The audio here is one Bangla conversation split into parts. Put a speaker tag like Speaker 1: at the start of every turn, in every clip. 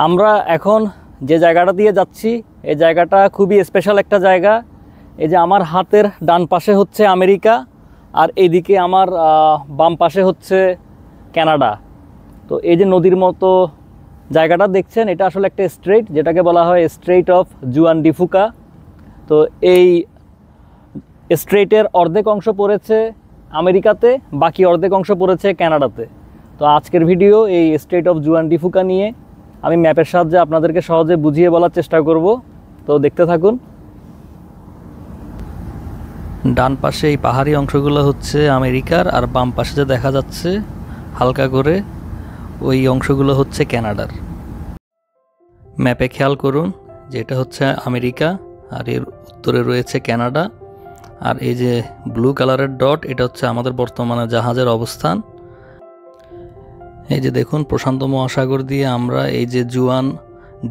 Speaker 1: আমরা এখন যে জায়গাটা দিয়ে যাচ্ছি এই জায়গাটা খুবই স্পেশাল একটা জায়গা। এই যে আমার হাতের ডান পাশে হচ্ছে আমেরিকা আর এইদিকে আমার বাম পাশে হচ্ছে কানাডা। তো এই যে নদীর মতো জায়গাটা দেখছেন এটা আসলে একটা স্ট্রেট, যেটাকে বলা হয় স্ট্রেট অফ জুয়ান ডি ফুকা। তো এই স্ট্রেটের অর্ধেক অংশ পড়েছে আমেরিকাতে, বাকি অর্ধেক অংশ পড়েছে কানাডাতে। তো আজকের ভিডিও এই স্ট্রেট অফ জুয়ান ডি ফুকা নিয়ে আমি ম্যাপের সাহায্যে আপনাদেরকে সহজে বুঝিয়ে বলার চেষ্টা করব। তো দেখতে থাকুন। ডান পাশে এই পাহাড়ি অংশগুলো হচ্ছে আমেরিকার, আর বাম পাশে যে দেখা যাচ্ছে হালকা করে ওই অংশগুলো হচ্ছে কানাডার। ম্যাপে খেয়াল করুন যে এটা হচ্ছে আমেরিকা আর এর উত্তরে রয়েছে কানাডা, আর এই যে ব্লু কালারের ডট এটা হচ্ছে আমাদের বর্তমানে জাহাজের অবস্থান। এই যে দেখুন প্রশান্ত মহাসাগর দিয়ে আমরা এই যে জুয়ান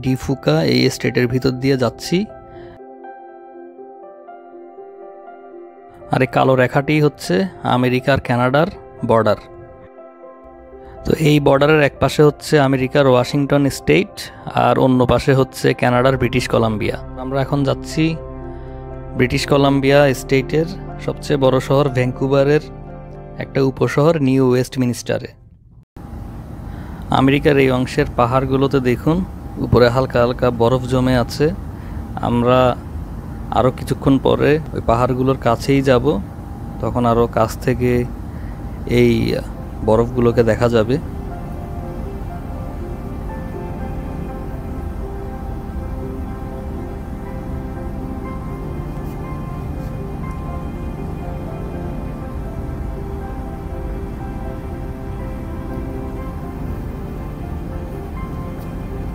Speaker 1: ডি ফুকা এই স্টেটের ভিতর দিয়ে যাচ্ছি, আর এই কালো রেখাটি হচ্ছে আমেরিকার কানাডার বর্ডার। তো এই বর্ডারের এক পাশে হচ্ছে আমেরিকার ওয়াশিংটন স্টেট আর অন্য পাশে হচ্ছে কানাডার ব্রিটিশ কলাম্বিয়া। আমরা এখন যাচ্ছি ব্রিটিশ কলাম্বিয়া স্টেটের সবচেয়ে বড় শহর ভ্যাঙ্কুভারের একটা উপশহর নিউ ওয়েস্টমিনিস্টারে। আমেরিকার এই অংশের পাহাড়গুলোতে দেখুন উপরে হালকা হালকা বরফ জমে আছে। আমরা আরও কিছুক্ষণ পরে ওই পাহাড়গুলোর কাছেই যাব, তখন আরও কাছ থেকে এই বরফগুলোকে দেখা যাবে।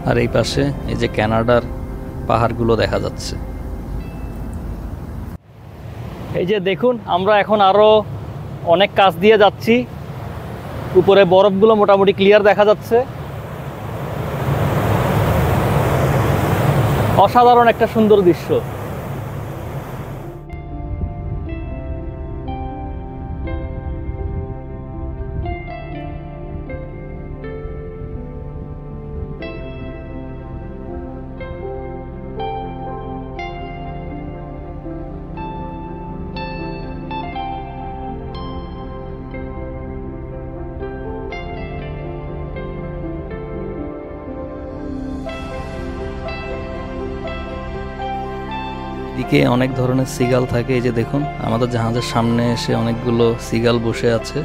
Speaker 1: আর এই পাশে এই যে কানাডার পাহাড়গুলো দেখা যাচ্ছে। এই যে দেখুন আমরা এখন আরো অনেক কাছ দিয়ে যাচ্ছি, উপরে বরফগুলো মোটামুটি ক্লিয়ার দেখা যাচ্ছে। অসাধারণ একটা সুন্দর দৃশ্য। দিকে অনেক ধরনের সিগাল থাকে। এই যে দেখুন আমাদের জাহাজের সামনে এসে অনেকগুলো সিগাল বসে আছে।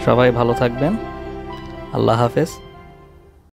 Speaker 1: সবাই ভালো থাকবেন। আল্লাহ হাফেজ।